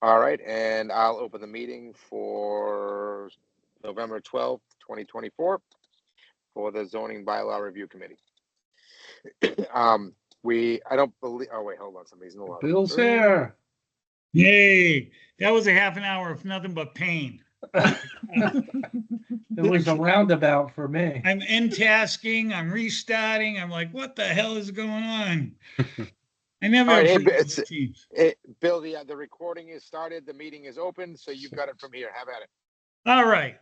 All right, and I'll open the meeting for November 12th, 2024 for the zoning bylaw review committee. I don't believe, oh wait, hold on, somebody's in the lobby. Bill's here. Yay, that was a half an hour of nothing but pain. It was a roundabout for me. I'm end tasking, I'm restarting, I'm like, what the hell is going on? I never All right, hey, appreciated Teams. Bill, the recording is started, the meeting is open, so you've got it from here. Have at it. All right.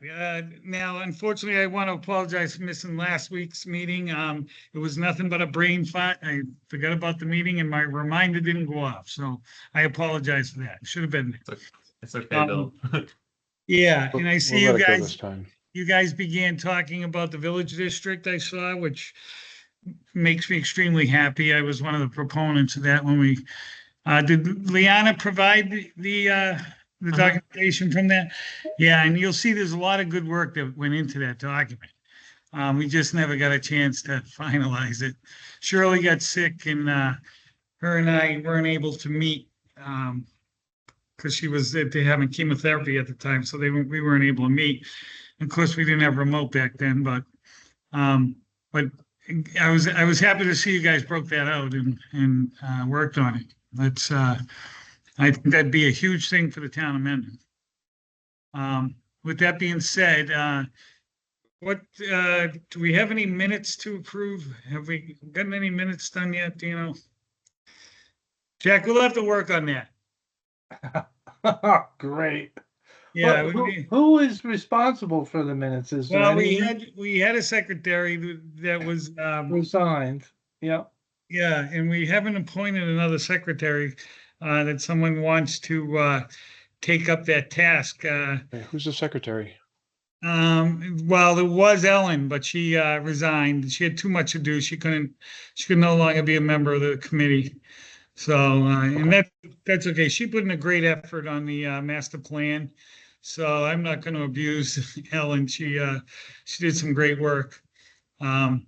Now, unfortunately, I want to apologize for missing last week's meeting. It was nothing but a brain fart. I forgot about the meeting and my reminder didn't go off. So I apologize for that. It should have been there. It's okay, Bill. Yeah, and I see We'll you let it go guys. this time. You guys began talking about the village district I saw, which makes me extremely happy. I was one of the proponents of that when we did Liana provide the documentation from that? Yeah, and you'll see there's a lot of good work that went into that document. We just never got a chance to finalize it. Shirley got sick and her and I weren't able to meet because she was having chemotherapy at the time, so we weren't able to meet. Of course, we didn't have remote back then, but I was happy to see you guys broke that out and worked on it. That's I think that'd be a huge thing for the town of Mendon. With that being said, do we have any minutes to approve? Have we gotten any minutes done yet? Do you know? Jack, we'll have to work on that. Great. Yeah. Well, who is responsible for the minutes? Is there we any had a secretary that was resigned? Yeah. Yeah, and we haven't appointed another secretary. That someone wants to take up that task. Hey, who's the secretary? Well, it was Ellen, but she resigned. She had too much to do. She could no longer be a member of the committee. So, and that's okay. She put in a great effort on the master plan. So I'm not going to abuse Ellen. She did some great work. So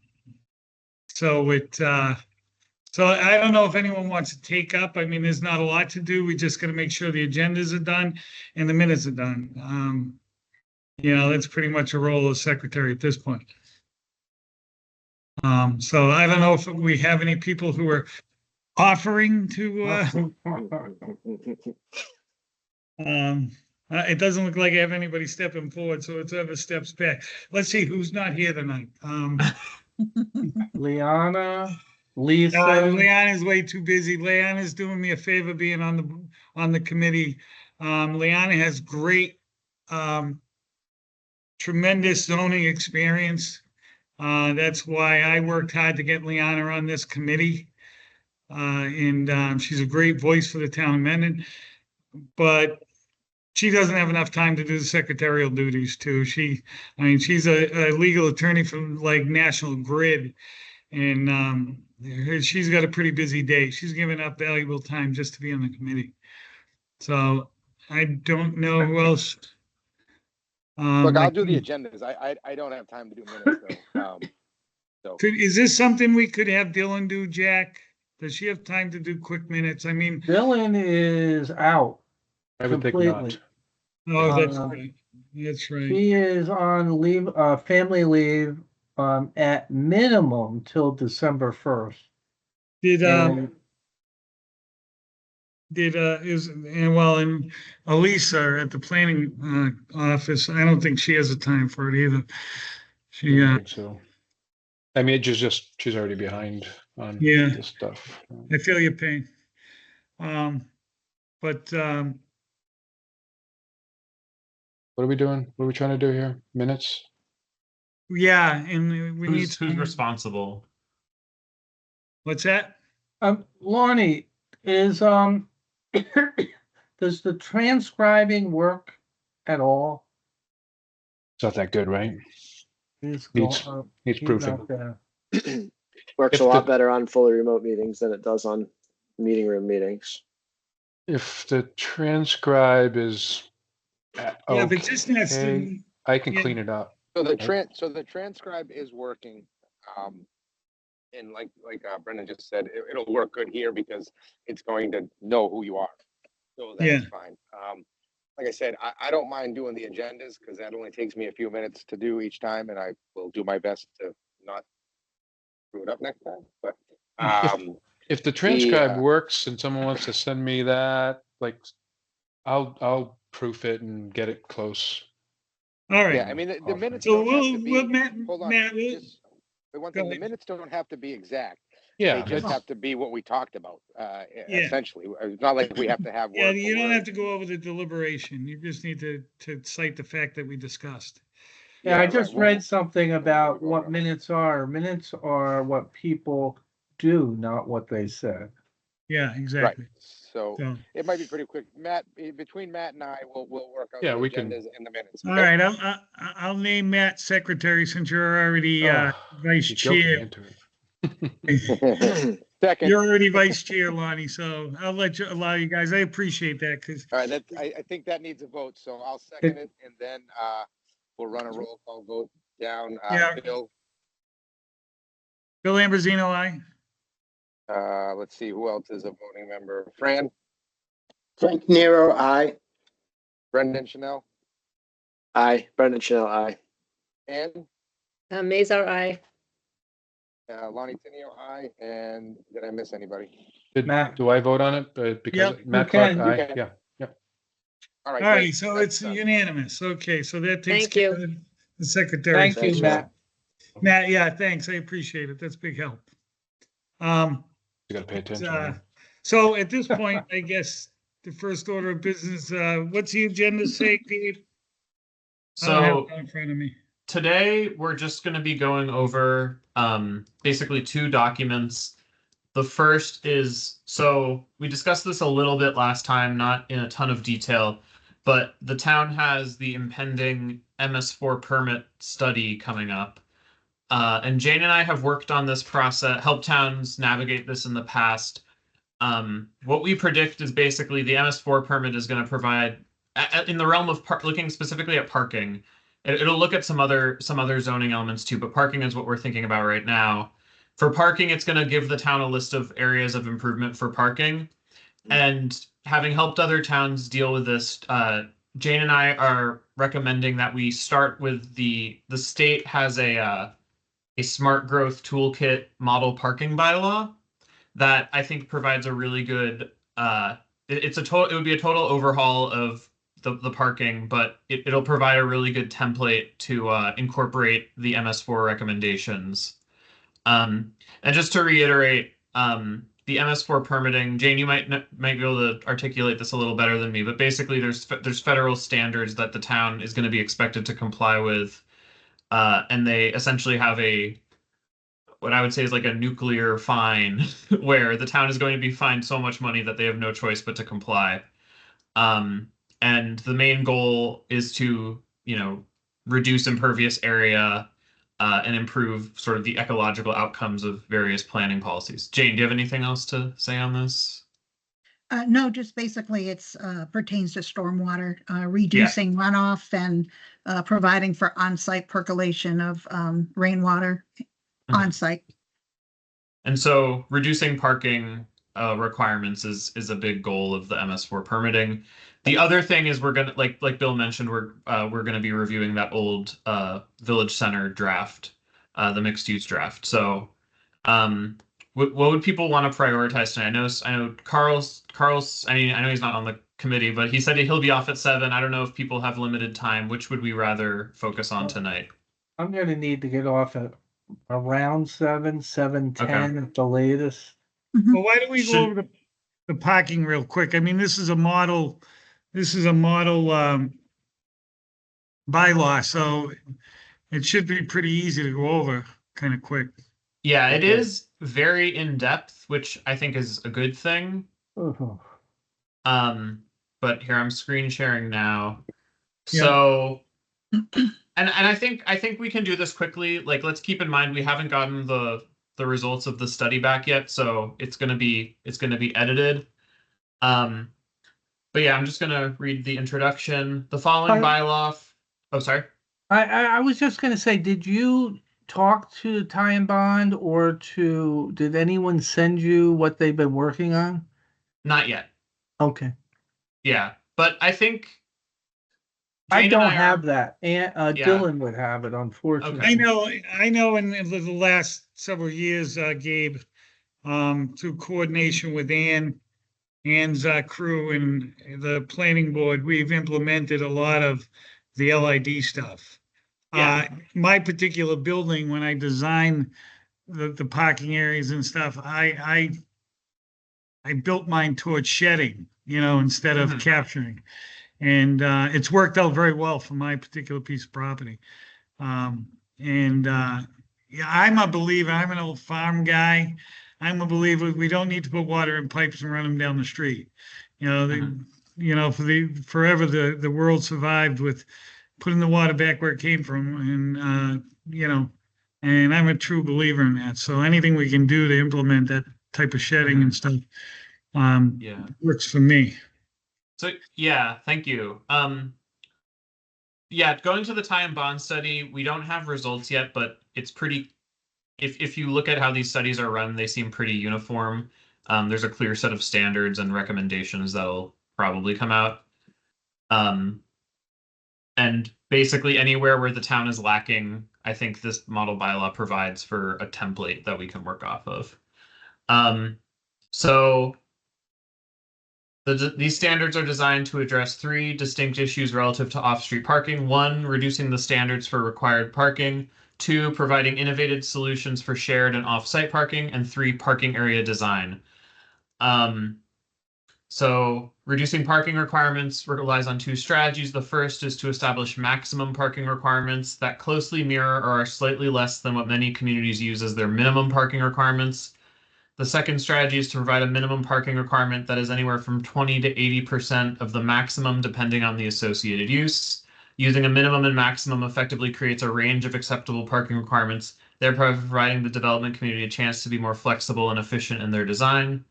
I don't know if anyone wants to take up. I mean, there's not a lot to do. We just got to make sure the agendas are done and the minutes are done. That's pretty much a role of secretary at this point. So I don't know if we have any people who are offering to. It doesn't look like I have anybody stepping forward, so it's other steps back. Let's see who's not here tonight. Liana. Lisa. Leanna's way too busy. Leanna's doing me a favor being on the committee. Leanna has great, tremendous zoning experience. That's why I worked hard to get Leanna on this committee. And she's a great voice for the town of Mendon. But she doesn't have enough time to do the secretarial duties too. She's a legal attorney from like National Grid. And she's got a pretty busy day. She's given up valuable time just to be on the committee. So I don't know who else. Look, I'll do the agendas. I don't have time to do minutes though. Is this something we could have Dylan do, Jack? Does she have time to do quick minutes? I mean, Dylan is out. I would completely. think not. Oh, that's right. That's right. She is on leave, family leave. At minimum till December 1st. And Elisa at the planning office, I don't think she has the time for it either. She I think so. I mean, she's already behind on this stuff. I feel your pain. But what are we doing? What are we trying to do here? Minutes? Yeah, and we need who's responsible. What's that? Lonnie, is does the transcribing work at all? It's not that good, right? Needs proofing. Works a lot better on fully remote meetings than it does on meeting room meetings. If the transcribe is but just okay, I can clean it up. So the transcribe is working, and like Brendan just said, it'll work good here because it's going to know who you are. so Yeah. that's fine. Like I said, I don't mind doing the agendas because that only takes me a few minutes to do each time, and I will do my best to not screw it up next time. But If the transcribe works and someone wants to send me that, like, I'll proof it and get it close. All right. yeah, I mean the minutes So don't have to be. Matt, Hold on, Matt, just the one go thing. The ahead. minutes don't have to be exact. Yeah, They just it's, have to be what we talked about. Yeah. Essentially, it's not like we have to have Yeah, word you for don't word. have to go over the deliberation. You just need to cite the fact that we discussed. Yeah, I right, just well, read something about go what ahead. minutes are. Minutes are what people do, not what they said. Yeah, Right. exactly. So So, it might be pretty quick. Matt, between Matt and I, we'll work out Yeah, the we can- agendas and the minutes. all Okay? right, I'll name Matt secretary since you're already vice you guilted me chair. into it. Second. You're already vice chair, Lonnie, so I'll allow you guys. I appreciate that because All right. I think that needs a vote. So I'll second it, and then we'll run a roll call vote down. Yeah. Bill. Bill Ambrosino, aye. Let's see who else is a voting member. Fran, Frank Nero, aye. Brendan Chanel, Aye. Brendan Chanel, aye. Ann, Mazar, aye. Lonnie Tinio, aye. And did I miss anybody? Matt. Do I vote on it? Because Yep. Matt You Clark, can, you aye, can. yeah. All right. All right, great. so That's it's done. unanimous. Okay, so that takes Thank care you. of the secretary. Thank Thanks, you, Matt. Matt. Matt, yeah, thanks. I appreciate it. That's big help. You gotta pay attention. Uh, man. so at this point, I guess the first order of business, what's the agenda say, Pete? I don't have So it in front of me. today we're just going to be going over basically two documents. The first is, so we discussed this a little bit last time, not in a ton of detail, but the town has the impending MS4 permit study coming up. And Jane and I have worked on this process, helped towns navigate this in the past. What we predict is basically the MS4 permit is going to provide, in the realm of looking specifically at parking. It'll look at some other zoning elements too, but parking is what we're thinking about right now. For parking, it's going to give the town a list of areas of improvement for parking. And having helped other towns deal with this, Jane and I are recommending that we start with the state has a smart growth toolkit model parking bylaw that I think provides a really good it would be a total overhaul of the parking, but it'll provide a really good template to incorporate the MS4 recommendations. And just to reiterate, the MS4 permitting, Jane, you might be able to articulate this a little better than me, but basically there's federal standards that the town is going to be expected to comply with, and they essentially have what I would say is like a nuclear fine where the town is going to be fined so much money that they have no choice but to comply. And the main goal is to, reduce impervious area and improve sort of the ecological outcomes of various planning policies. Jane, do you have anything else to say on this? No, just basically it's pertains to stormwater, reducing runoff and providing for on-site percolation of rainwater on-site. And so reducing parking requirements is a big goal of the MS4 permitting. The other thing is we're gonna, like Bill mentioned, we're gonna be reviewing that old village center draft, the mixed use draft. So what would people want to prioritize tonight? I know Carl's I mean, I know he's not on the committee, but he said he'll be off at 7. I don't know if people have limited time. Which would we rather focus on tonight? I'm gonna need to get off at around 7:10 at the latest. Well, why don't we go over the parking real quick? I mean, this is a model bylaw, so it should be pretty easy to go over kind of quick. Yeah, it is very in depth, which I think is a good thing. Oh, But here I'm screen sharing now. Yeah. So and I think we can do this quickly. Like, let's keep in mind we haven't gotten the results of the study back yet, so it's gonna be edited. But yeah, I'm just gonna read the introduction. The following bylaw. Oh, sorry. I was just gonna say, did you talk to Ty and Bond or did anyone send you what they've been working on? Not yet. Okay. Yeah, but I think I Jane and don't I have are- that. And Yeah. Dylan would have it, I unfortunately. know in the last several years, Gabe, through coordination with Ann's crew and the planning board, we've implemented a lot of the LID stuff. Yeah. My particular building, when I designed the parking areas and stuff, I built mine towards shedding, instead of Mhm. capturing. And it's worked out very well for my particular piece of property. And yeah, I'm a believer. I'm an old farm guy. I'm a believer. We don't need to put water in pipes and run them down the street. Mhm. Forever the world survived with putting the water back where it came from, and and I'm a true believer in that. So anything we can do to implement that type of shedding and stuff, Yeah. works for me. So yeah, thank you. Yeah, going to the tie and bond study, we don't have results yet, but it's pretty. If you look at how these studies are run, they seem pretty uniform. There's a clear set of standards and recommendations that'll probably come out. And basically anywhere where the town is lacking, I think this model bylaw provides for a template that we can work off of. So these standards are designed to address 3 distinct issues relative to off-street parking. 1, reducing the standards for required parking. 2, providing innovative solutions for shared and off-site parking. And 3, parking area design. So reducing parking requirements relies on 2 strategies. The first is to establish maximum parking requirements that closely mirror or are slightly less than what many communities use as their minimum parking requirements. The second strategy is to provide a minimum parking requirement that is anywhere from 20 to 80% of the maximum, depending on the associated use. Using a minimum and maximum effectively creates a range of acceptable parking requirements, thereby providing the development community a chance to be more flexible and efficient in their design.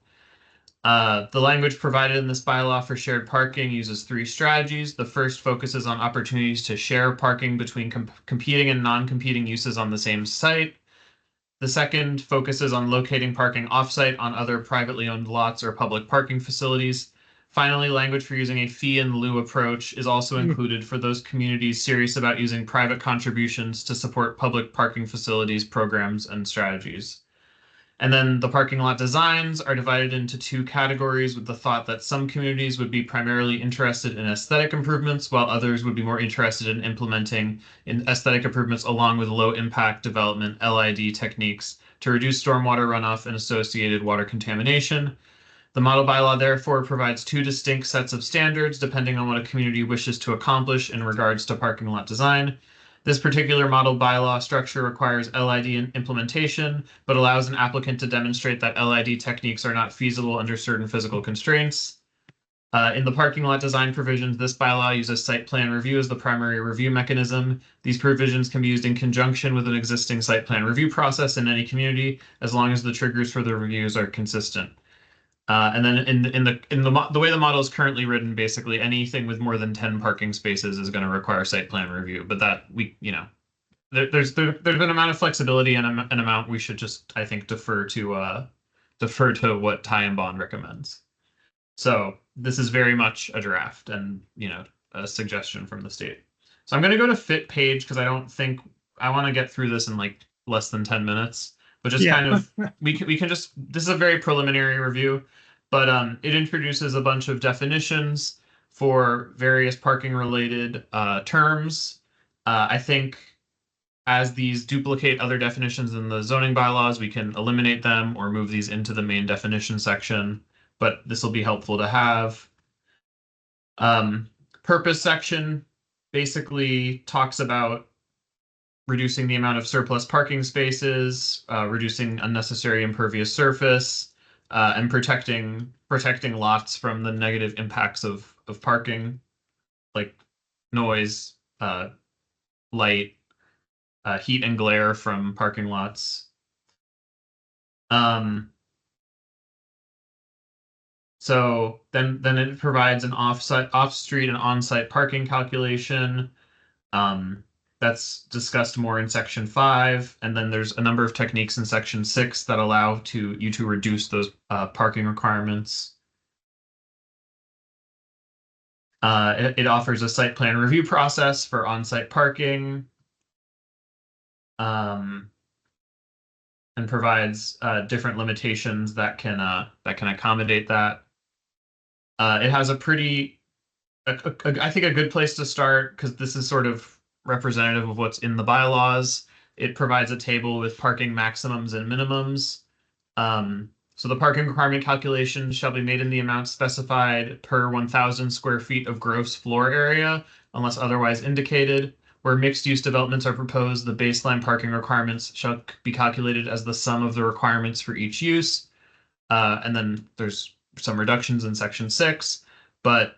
The language provided in this bylaw for shared parking uses 3 strategies. The first focuses on opportunities to share parking between competing and non-competing uses on the same site. The second focuses on locating parking offsite on other privately owned lots or public parking facilities. Finally, language for using a fee in lieu approach is also included for those communities serious about using private contributions to support public parking facilities, programs, and strategies. And then the parking lot designs are divided into 2 categories, with the thought that some communities would be primarily interested in aesthetic improvements, while others would be more interested in implementing aesthetic improvements along with low impact development LID techniques to reduce stormwater runoff and associated water contamination. The model bylaw therefore provides 2 distinct sets of standards depending on what a community wishes to accomplish in regards to parking lot design. This particular model bylaw structure requires LID implementation, but allows an applicant to demonstrate that LID techniques are not feasible under certain physical constraints. In the parking lot design provisions, this bylaw uses site plan review as the primary review mechanism. These provisions can be used in conjunction with an existing site plan review process in any community, as long as the triggers for the reviews are consistent. And then the way the model is currently written, basically anything with more than 10 parking spaces is going to require site plan review. But that there's been an amount of flexibility and an amount we should just, I think, defer to what Ty and Bond recommends. So this is very much a draft and a suggestion from the state. So I'm going to go to fit page because I don't think I want to get through this in like less than 10 minutes. But just kind of we can just, this is a very preliminary review, but it introduces a bunch of definitions for various parking related terms. I think as these duplicate other definitions in the zoning bylaws, we can eliminate them or move these into the main definition section, but this will be helpful to have. Purpose section basically talks about reducing the amount of surplus parking spaces, reducing unnecessary impervious surface, and protecting lots from the negative impacts of parking, like noise, light, heat and glare from parking lots. So then it provides an off-street and on-site parking calculation. That's discussed more in section 5, and then there's a number of techniques in section 6 that allow you to reduce those parking requirements. It offers a site plan review process for on-site parking. And provides different limitations that can accommodate that. It has a pretty, I think, a good place to start, because this is sort of representative of what's in the bylaws. It provides a table with parking maximums and minimums. So the parking requirement calculation shall be made in the amount specified per 1,000 square feet of gross floor area, unless otherwise indicated. Where mixed-use developments are proposed, the baseline parking requirements shall be calculated as the sum of the requirements for each use. And then there's some reductions in section 6, but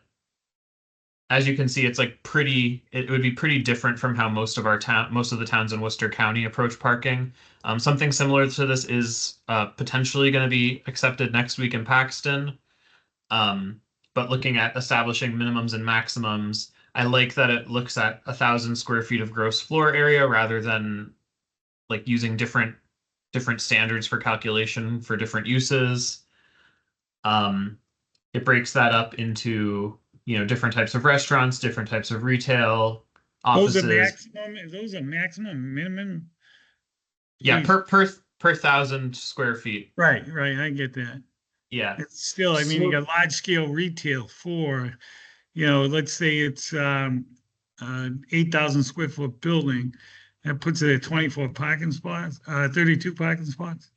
as you can see, it's like it would be pretty different from how most of the towns in Worcester County approach parking. Something similar to this is potentially going to be accepted next week in Paxton. But looking at establishing minimums and maximums, I like that it looks at 1,000 square feet of gross floor area rather than like using different standards for calculation for different uses. It breaks that up into, different types of restaurants, different types of retail, offices. Those are maximum, minimum? Yeah, Jeez. per 1,000 square feet. Right, I get that. Yeah. It's still, I mean, you got large scale retail for, let's say it's 8,000 square foot building. That puts it at 24 parking spots, 32 parking spots.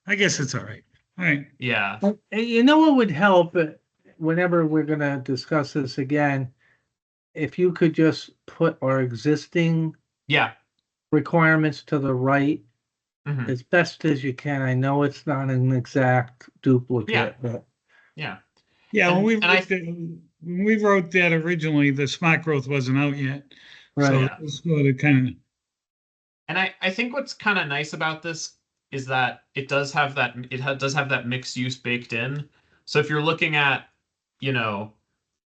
I guess it's all right. All right. Yeah. You know what would help whenever we're going to discuss this again, if you could just put our existing requirements to the right as best as you can. I know it's not an exact duplicate, but when we wrote that originally, the smart growth wasn't out yet. Right. So it was sort of kind of. And I think what's kind of nice about this is that it does have that mixed use baked in. So if you're looking at,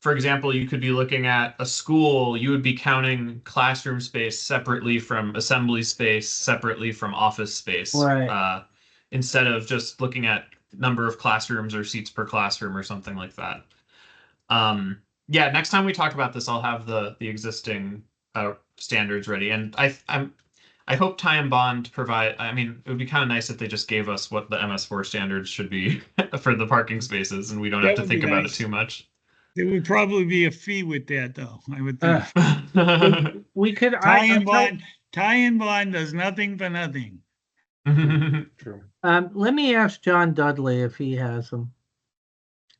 for example, you could be looking at a school, you would be counting classroom space separately from assembly space, separately from office space. Right. Instead of just looking at number of classrooms or seats per classroom or something like that. Next time we talk about this, I'll have the existing standards ready. And I hope Ty and Bond provide, it would be kind of nice if they just gave us what the MS4 standards should be for the parking spaces, and we don't have to think about it too much. There would probably be a fee with that, though, I would think. We could. Ty and Bond does nothing for nothing. True. Let me ask John Dudley if he has them.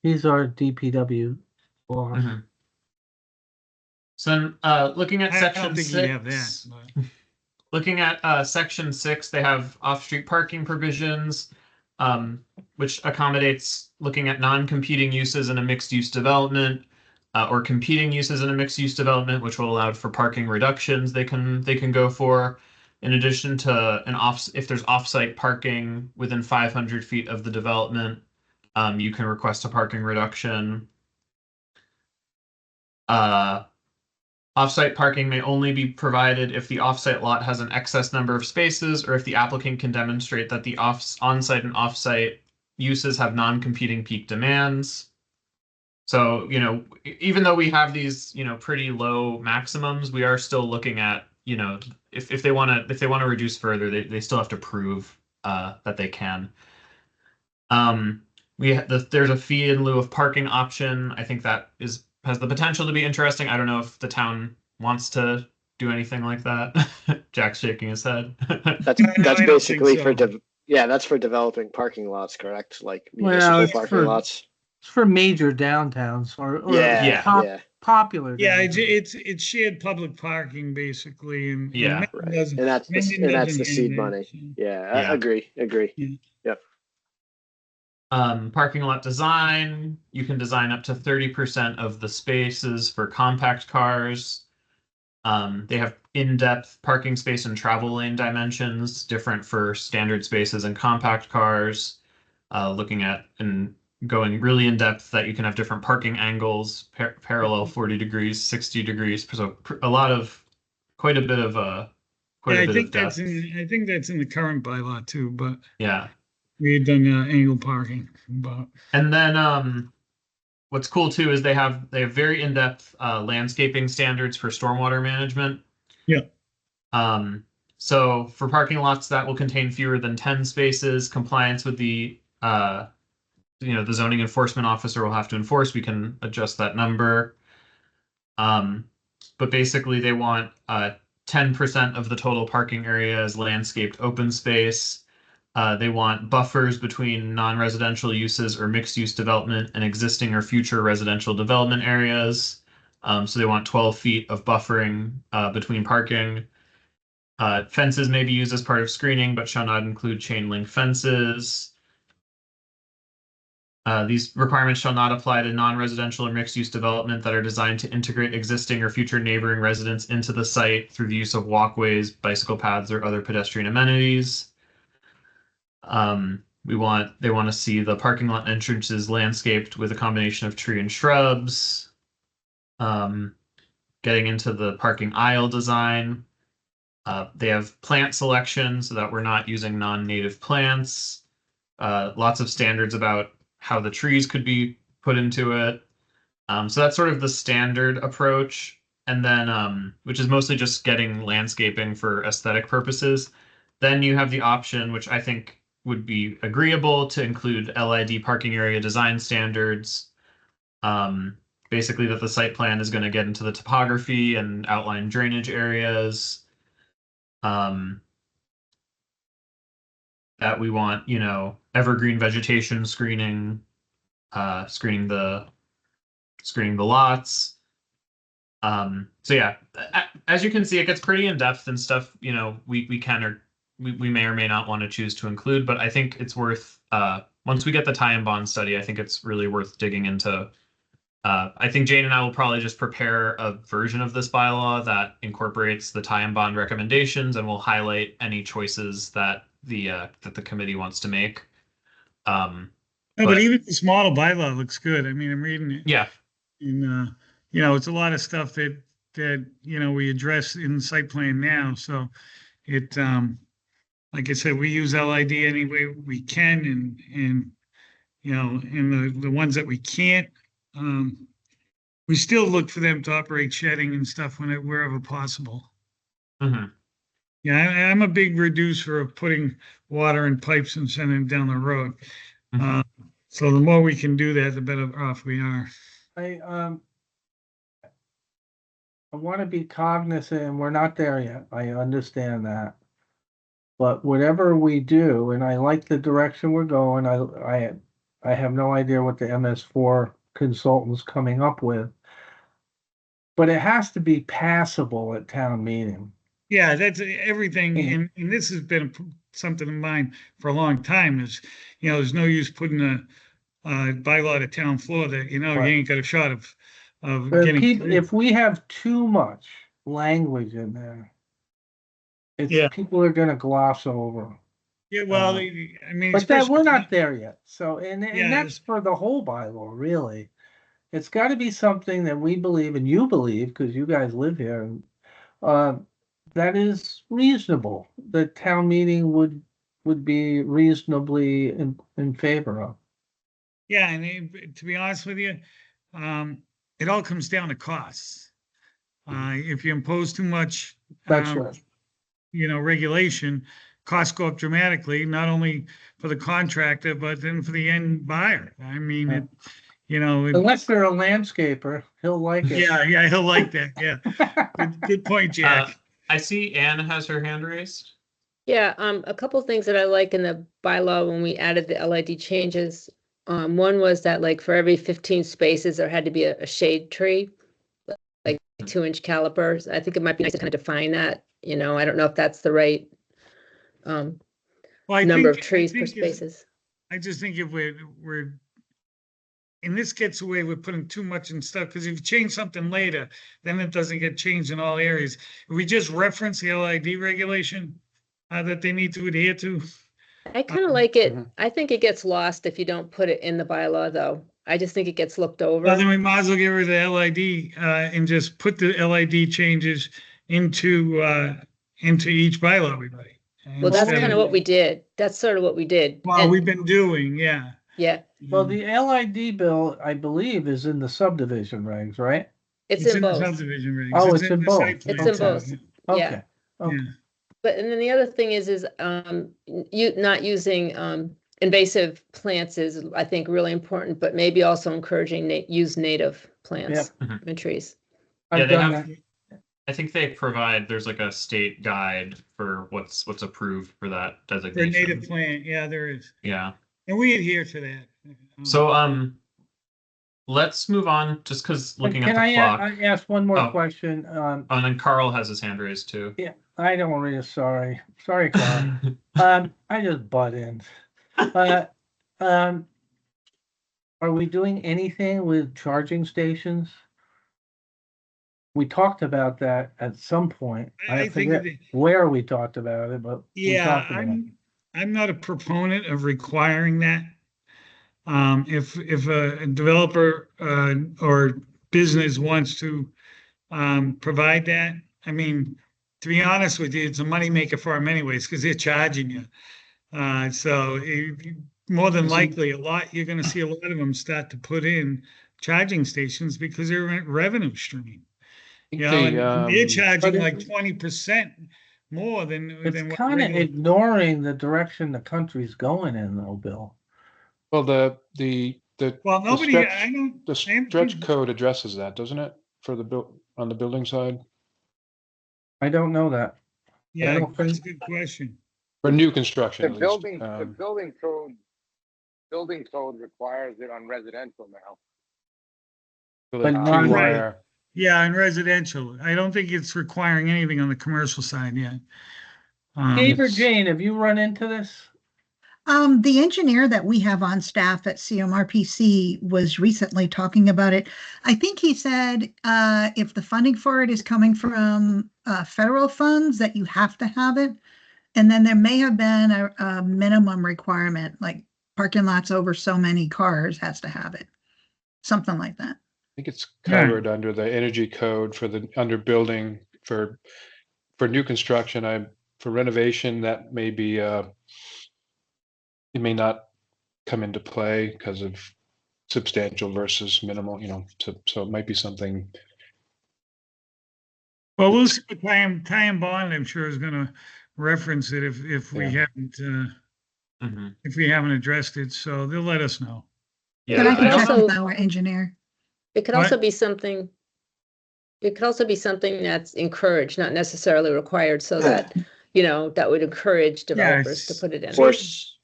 He's our DPW boss. So looking at section 6, looking at section 6, they have off-street parking provisions, which accommodates looking at non-competing uses in a mixed-use development, or competing uses in a mixed-use development, which will allow for parking reductions they can go for. In addition to if there's off-site parking within 500 feet of the development, you can request a parking reduction. Off-site parking may only be provided if the off-site lot has an excess number of spaces, or if the applicant can demonstrate that the on-site and off-site uses have non-competing peak demands. So, even though we have these, pretty low maximums, we are still looking at, if they want to reduce further, they still have to prove that they can. There's a fee in lieu of parking option. I think that has the potential to be interesting. I don't know if the town wants to do anything like that. Jack's shaking his head. That's basically that's for developing parking lots, correct? Like municipal parking lots. It's for major downtowns or popular. Yeah, downtowns. it's shared public parking basically, and right. And that's the seed money. I agree. Yep. Parking lot design, you can design up to 30% of the spaces for compact cars. They have in-depth parking space and travel lane dimensions, different for standard spaces and compact cars. Looking at and going really in depth that you can have different parking angles, parallel 40 degrees, 60 degrees. So quite a bit of depth. I think that's in the current bylaw too, but yeah. We had done angle parking, but and then what's cool too is they have very in-depth landscaping standards for stormwater management. Yeah. So for parking lots that will contain fewer than 10 spaces, compliance with the the zoning enforcement officer will have to enforce. We can adjust that number. But basically they want 10% of the total parking area as landscaped open space. They want buffers between non-residential uses or mixed-use development and existing or future residential development areas. So they want 12 feet of buffering between parking. Fences may be used as part of screening, but shall not include chain link fences. These requirements shall not apply to non-residential or mixed-use development that are designed to integrate existing or future neighboring residents into the site through the use of walkways, bicycle paths, or other pedestrian amenities. They want to see the parking lot entrances landscaped with a combination of tree and shrubs. Getting into the parking aisle design. They have plant selection so that we're not using non-native plants. Lots of standards about how the trees could be put into it. So that's sort of the standard approach. And then, which is mostly just getting landscaping for aesthetic purposes. Then you have the option, which I think would be agreeable, to include LID parking area design standards. Basically that the site plan is going to get into the topography and outline drainage areas. That we want, evergreen vegetation screening, screening the lots. So yeah, as you can see, it gets pretty in depth and stuff. We can or we may or may not want to choose to include, but I think it's worth. Once we get the tie and bond study, I think it's really worth digging into. I think Jane and I will probably just prepare a version of this bylaw that incorporates the tie and bond recommendations, and we'll highlight any choices that the committee wants to make. But even this model bylaw looks good. I mean, I'm reading it. Yeah. And it's a lot of stuff that we address in site plan now. So it, like I said, we use LID any way we can, and in the ones that we can't. We still look for them to operate shedding and stuff wherever possible. Mm-hmm. Yeah, I'm a big reducer of putting water in pipes and sending them down the road. Mm-hmm. So the more we can do that, the better off we are. I want to be cognizant, and we're not there yet. I understand that. But whatever we do, and I like the direction we're going, I have no idea what the MS4 consultant's coming up with, but it has to be passable at town meeting. Yeah, that's everything. And this has been something of mine for a long time is, there's no use putting a bylaw to town floor that, you ain't got a shot of getting. If we have too much language in there, people are going to gloss over. Yeah, well, I mean, but that we're not there yet. So, and that's for the whole bylaw, really. It's got to be something that we believe, and you believe, because you guys live here, that is reasonable. The town meeting would be reasonably in favor of. Yeah, and to be honest with you, it all comes down to costs. If you impose too much, that's right. Regulation, costs go up dramatically, not only for the contractor, but then for the end buyer. I mean, unless they're a landscaper, he'll like it. Yeah, he'll like that. Yeah, good point, Jack. I see Anne has her hand raised. Yeah, a couple things that I like in the bylaw when we added the LID changes. One was that like for every 15 spaces, there had to be a shade tree, like 2-inch calipers. I think it might be nice to kind of define that. I don't know if that's the right number of trees per spaces. I just think if we're and this gets away with putting too much in stuff, because if you change something later, then it doesn't get changed in all areas. If we just reference the LID regulation that they need to adhere to. I kind of like it. I think it gets lost if you don't put it in the bylaw, though. I just think it gets looked over. Well, then we might as well get rid of the LID and just put the LID changes into each bylaw we write. Well, that's kind of what we did. That's sort of what we did. Well, we've been doing, yeah. Yeah, Well, the LID bill, I believe, is in the subdivision regs, right? it's It's in in the both. subdivision regs. Oh, it's in the both. site It's plan in too. both. Yeah. Okay, okay. But and then the other thing is you not using invasive plants is, I think, really important, but maybe also encouraging use native plants and trees. Yeah, I've they done have. that. I think they provide. There's like a state guide for what's approved for that For a designation. native plant, yeah, there is. Yeah. And we adhere to that. So let's move on. Just because looking at Can the I clock. I ask one more Oh. question? And then Carl has his hand raised too. Yeah, I don't really, sorry, Carl. I just butt in. Are we doing anything with charging stations? We talked about that at some point. I I think forget where we talked about it, but we yeah, talked about it. I'm not a proponent of requiring that. If a developer or business wants to provide that, I mean, to be honest with you, it's a moneymaker for them anyways, because they're charging you. So more than likely, you're going to see a lot of them start to put in charging stations because they're a revenue stream. You know, and they're charging like 20% more than It's what kind of regular. ignoring the direction the country's going in, though, Bill. Well, Well, nobody, I don't. the stretch code addresses that, doesn't it? For the on the building side? I don't know that. Yeah, that's a good question. For new construction, The at building, least. the building code requires it on residential now. But not- Two-wire. Yeah, in residential. I don't think it's requiring anything on the commercial side yet. Dave or Jane, have you run into this? The engineer that we have on staff at CMRPC was recently talking about it. I think he said if the funding for it is coming from federal funds, that you have to have it. And then there may have been a minimum requirement, like parking lots over so many cars has to have it. Something like that. I think it's covered under the energy code for under building for new construction. For renovation, that may be it may not come into play because of substantial versus minimal, so it might be something. Well, we'll see what Ty and Bond, I'm sure, is going to reference it if we haven't if we haven't addressed it. So they'll let us know. Yeah, But I can check also- with our engineer. It could also be something. It could also be something that's encouraged, not necessarily required, so that that would encourage developers to put it in.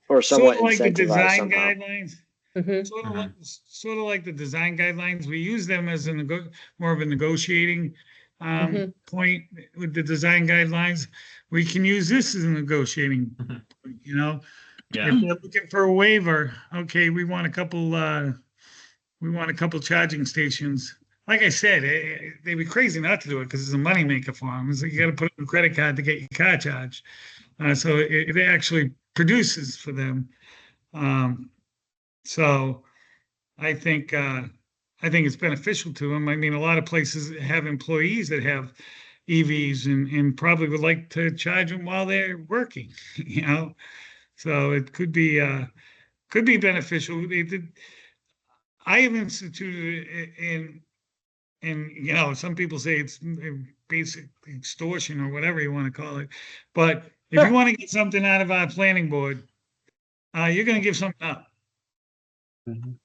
Or somewhat Sort of like the incentivized design somehow. guidelines. Mhm. Sort of like the design guidelines. We use them as more of a negotiating point with the design guidelines. We can use this as a negotiating point, Yeah. If they're looking for a waiver, okay, we want a couple charging stations. Like I said, they'd be crazy not to do it because it's a moneymaker for them. It's like you got to put in a credit card to get your car charged. So it actually produces for them. So I think it's beneficial to them. I mean, a lot of places have employees that have EVs and probably would like to charge them while they're working, So it could be beneficial. I have instituted and some people say it's basic extortion or whatever you want to call it. But if you want to get something out of our planning board, you're going to give something up. And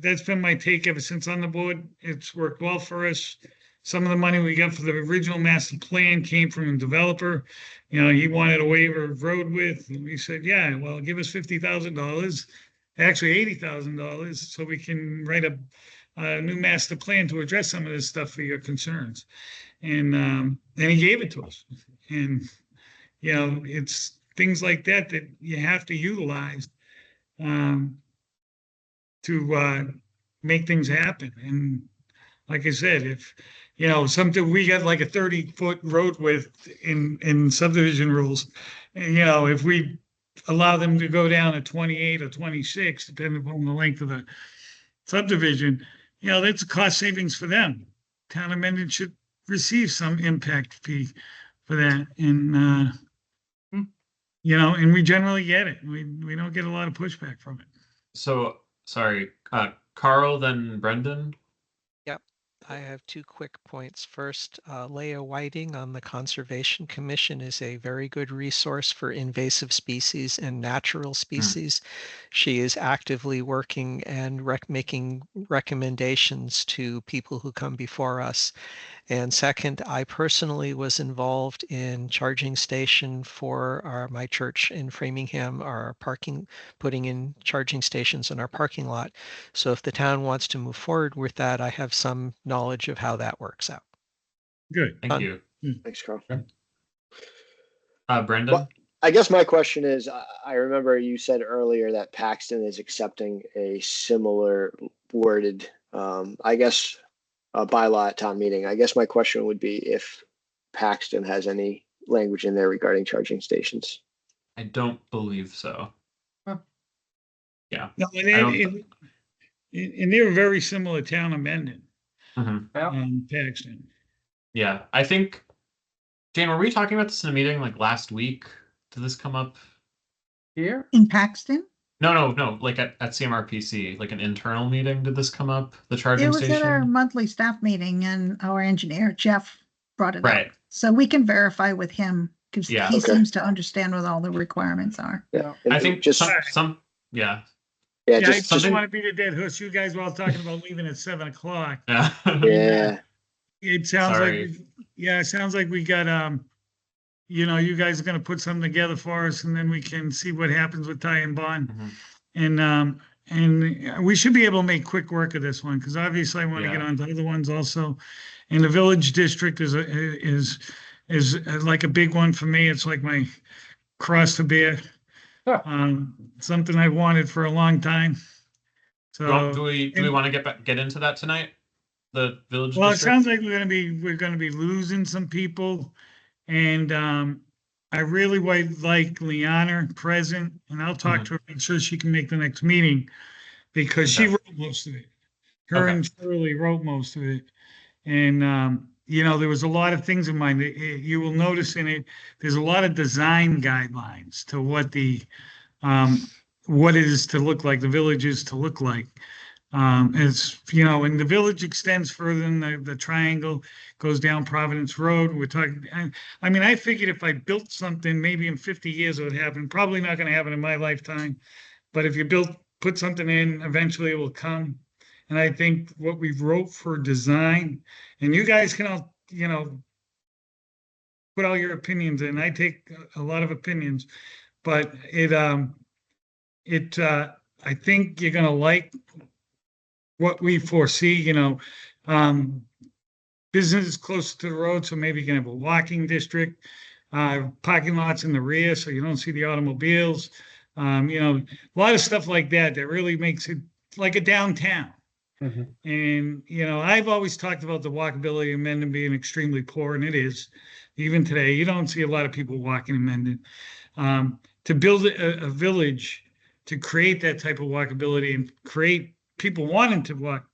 that's been my take ever since on the board. It's worked well for us. Some of the money we got for the original master plan came from a developer. He wanted a waiver of road width. And we said, yeah, well, give us $50,000, actually $80,000, so we can write a new master plan to address some of this stuff for your concerns. And he gave it to us. And, it's things like that you have to utilize to make things happen. And like I said, if something we got like a 30-foot road width in subdivision rules, and if we allow them to go down to 28 or 26, depending upon the length of the subdivision, that's a cost savings for them. Town of Mendon should receive some impact fee for that. And and we generally get it. We don't get a lot of pushback from it. So, sorry, Carl, then Brendan. I have 2 quick points. First, Leah Whiting on the Conservation Commission is a very good resource for invasive species and natural species. She is actively working and making recommendations to people who come before us. And second, I personally was involved in charging station for my church in Framingham, putting in charging stations in our parking lot. So if the town wants to move forward with that, I have some knowledge of how that works out. Good. Thank you. Thanks, Carl. Brendan? Well, I guess my question is, I remember you said earlier that Paxton is accepting a similar worded, I guess, a bylaw at town meeting. I guess my question would be if Paxton has any language in there regarding charging stations. I don't believe so. Huh. Yeah. No, and they're a very similar town amendment. Paxton. Yeah, I think, Jane, were we talking about this in a meeting like last week? Did this come up here In Paxton? No, like at CMRPC, like an internal meeting, did this come up, the charging It was station? at our monthly staff meeting and our engineer, Jeff, brought it Right. up. So we can verify with him because Yeah. he Okay. seems to understand what all the requirements are. Yeah. I think just, some yeah. yeah, Yeah, I just, just want to be the dead horse. You guys were all talking about leaving at 7 o'clock. Yeah. yeah. It sounds Sorry. like, it sounds like we got, you guys are gonna put something together for us and then we can see what happens with tie and bond. Mhm. And we should be able to make quick work of this one, because obviously I want to get Yeah. on to other ones also. And the village district is like a big one for me. It's like my cross to bear. Something I've wanted for a long time. Well, So, do we want to get into that tonight? The village well, it district? sounds like we're gonna be losing some people. And I really would like Liana present, and I'll talk to her, make sure she can make the next meeting, because she Okay. wrote most of it. Her Okay. and Shirley wrote most of it. And, there was a lot of things in mind. You will notice in it, there's a lot of design guidelines to what what it is to look like, the village is to look like. It's, and the village extends further than the triangle, goes down Providence Road. We're talking, I figured if I built something, maybe in 50 years it would happen. Probably not going to happen in my lifetime. But if you put something in, eventually it will come. And I think what we wrote for design, and you guys can all, put all your opinions in. I take a lot of opinions, but I think you're going to like what we foresee, business close to the road, so maybe you can have a walking district, parking lots in the rear, so you don't see the automobiles. A lot of stuff like that really makes it like a downtown. And, I've always talked about the walkability of Mendon being extremely poor, and it is. Even today, you don't see a lot of people walking in Mendon. To build a village, to create that type of walkability and create people wanting to walk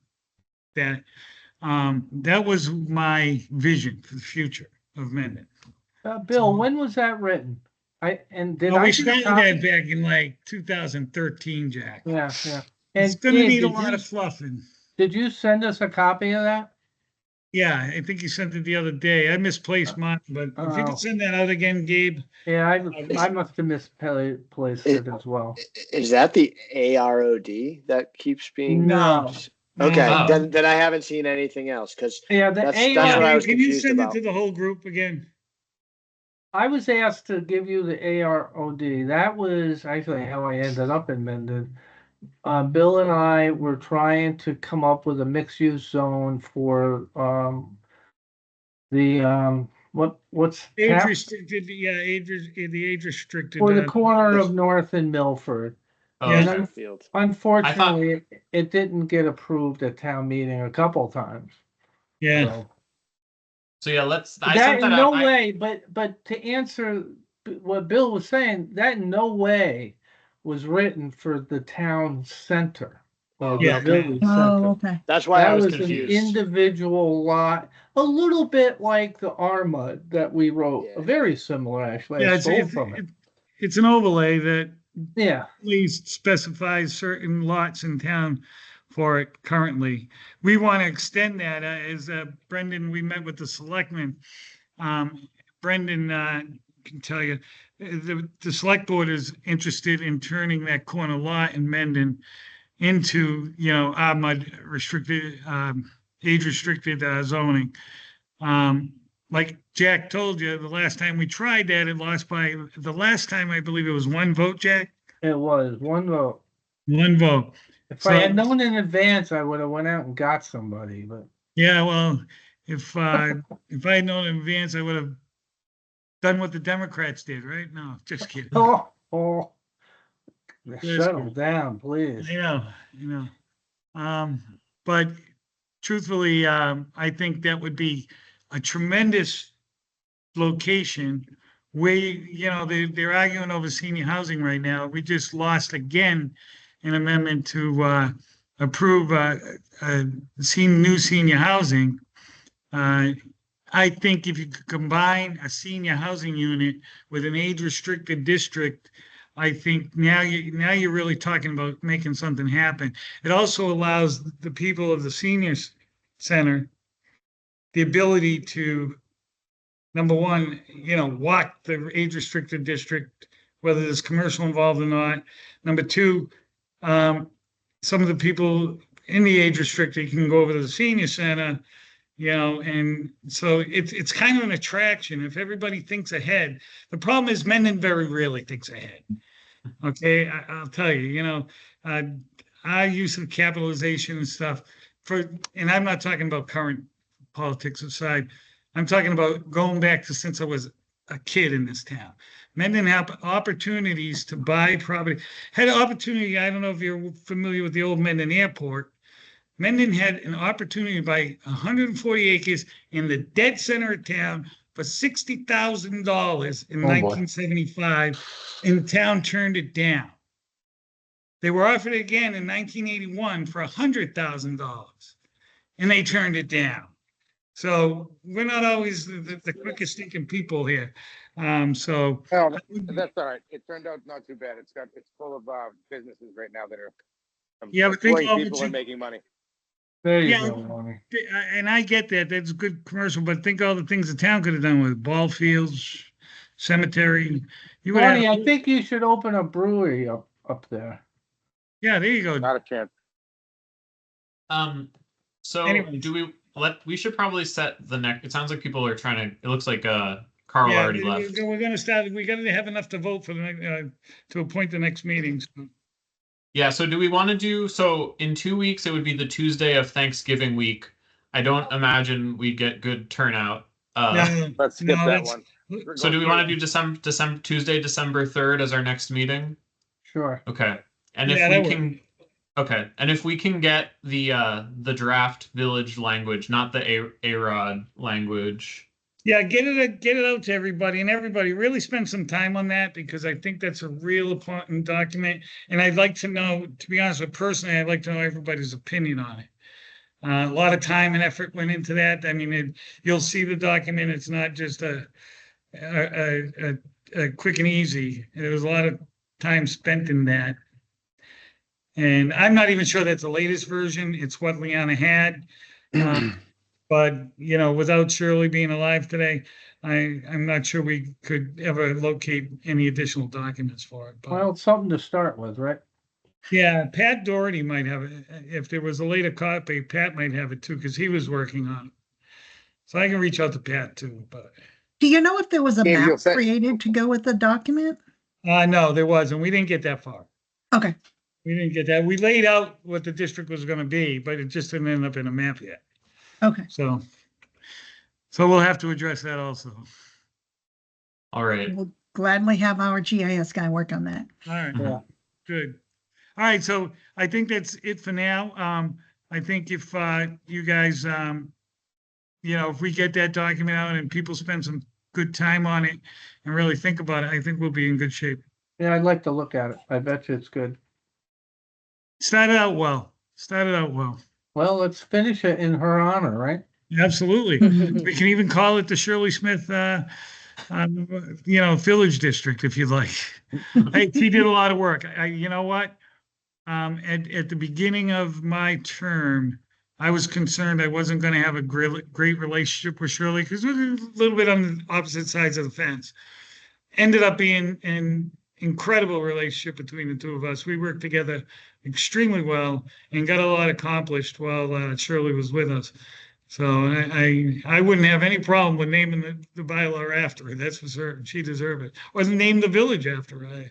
that, that was my vision for the future of Mendon. Bill, when was that written? We started that back in like 2013, Jack. Yeah. It's going to need a lot of fluffing. Did you send us a copy of that? Yeah, I think you sent it the other day. I misplaced mine, but if you could send that out again, Gabe. Yeah, I must have misplaced it as well. Is that the AROD that keeps being? No. Okay, No. then I haven't seen anything else because Yeah, that's what I was Can you confused send about. it to the whole group again? I was asked to give you the AROD. That was actually how I ended up in Mendon. Bill and I were trying to come up with a mixed-use zone for what's Age restricted, the age restricted. for the corner of North and Milford. Oh, Yeah. okay. Field. Unfortunately, it didn't get approved at town meeting a couple times. Yeah. So yeah, I That sent that in out. no way, but to answer what Bill was saying, that in no way was written for the town center or the Yeah. village Oh, center. okay. That's why I That was was an confused. individual lot, a little bit like the Armud that we wrote, Yeah. very similar actually. Yeah, I stole from it. it's an overlay that Yeah, at least specifies certain lots in town for it currently. We want to extend that, as Brendan, we met with the selectmen. Brendan can tell you, the select board is interested in turning that corner lot in Mendon into, our mud restricted, age restricted zoning. Like Jack told you, the last time we tried that, it lost by, the last time I believe it was one vote, Jack? it was one vote. One vote. If I had So- known in advance, I would have went out and got somebody, but Yeah, well, if I had known in advance, I would have done what the Democrats did, right? No, just kidding. oh, Yes. settle down, please. But truthfully, I think that would be a tremendous location where, they're arguing over senior housing right now. We just lost again an amendment to approve new senior housing. I think if you could combine a senior housing unit with an age-restricted district, I think now you're really talking about making something happen. It also allows the people of the seniors center the ability to, number one, walk the age-restricted district, whether there's commercial involved or not. Number two, some of the people in the age-restricted can go over to the senior center, and so it's kind of an attraction if everybody thinks ahead. The problem is Mendon very rarely thinks ahead. Okay, I'll tell you, our use of capitalization and stuff and I'm not talking about current politics aside. I'm talking about going back to since I was a kid in this town. Mendon had opportunities to buy property. Had an opportunity, I don't know if you're familiar with the old Mendon Airport. Mendon had an opportunity to buy 140 acres in the dead center of town for $60,000 in 1975, and the town turned it down. They were offered it again in 1981 for $100,000, and they turned it down. So we're not always the quickest thinking people here. So No, that's all right. It turned out not too bad. It's full of businesses right now that are but think employing people and making money. There you Yeah. go, Lonnie. And I get that. That's good commercial, but think all the things the town could have done with ball fields, cemetery. You would Lonnie, have, I think you should open a brewery up there. yeah, there you go. Not a chance. So Anyway. we should probably set the next, it sounds like people are trying to, it looks like Carl Yeah, already left. we're going to start. We're going to have enough to vote for the next, to appoint the next meeting. So. Yeah, so do we want to do, so in 2 weeks, it would be the Tuesday of Thanksgiving week. I don't imagine we'd get good turnout. Let's skip that one. So do we want to do Tuesday, December 3rd as our next meeting? Sure. Okay. And Yeah, if we can, okay. And if we can get the draft village language, not the AROD language. Yeah, get it out to everybody, and everybody really spend some time on that, because I think that's a real important document. And I'd like to know, to be honest with personally, I'd like to know everybody's opinion on it. A lot of time and effort went into that. I mean, you'll see the document. It's not just a quick and easy. There was a lot of time spent in that. And I'm not even sure that's the latest version. It's what Leanna had. But, without Shirley being alive today, I'm not sure we could ever locate any additional documents for it. But, Well, it's something to start with, right? yeah, Pat Doherty might have it. If there was a later copy, Pat might have it too, because he was working on it. So I can reach out to Pat too, but. Do you know if there was a Dave, you'll map say- created to go with the document? No, there wasn't. We didn't get that far. Okay. We didn't get that. We laid out what the district was going to be, but it just didn't end up in a map yet. Okay. So we'll have to address that also. All right. We'll gladly have our GIS guy work on that. All right. Yeah. Good. All right. So I think that's it for now. I think if you guys, if we get that document out and people spend some good time on it and really think about it, I think we'll be in good shape. Yeah, I'd like to look at it. I bet you it's good. Started out well. Well, let's finish it in her honor, right? Absolutely. We can even call it the Shirley Smith village district, if you like. He did a lot of work. You know what? At the beginning of my term, I was concerned I wasn't going to have a great relationship with Shirley because we were a little bit on the opposite sides of the fence. Ended up being an incredible relationship between the two of us. We worked together extremely well and got a lot accomplished while Shirley was with us. So I wouldn't have any problem with naming the bylaw after her. That's for certain. She deserved it. Or name the village after her.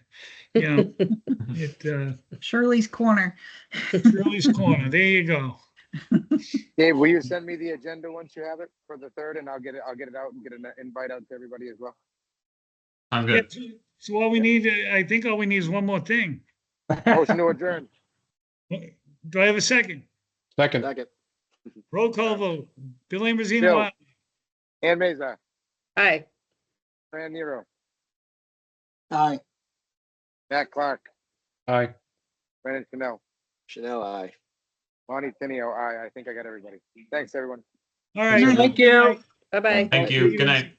Shirley's Corner. Shirley's Corner. There you go. Dave, will you send me the agenda once you have it for the 3rd, and I'll get it out and get an invite out to everybody as well. I'm good. So all we need, I think all we need is one more thing. Motion to adjourn. Do I have a second? Second. Roll call vote. Bill Bill. Ambrosino, aye. Ann Meza, Aye. Fran Nero, Aye. Matt Clark, Aye. Brennan Chanel, Chanel, aye. Monty Tenio, aye. I think I got everybody. Thanks, everyone. All right. Thank you. Bye-bye. Thank you. Good night.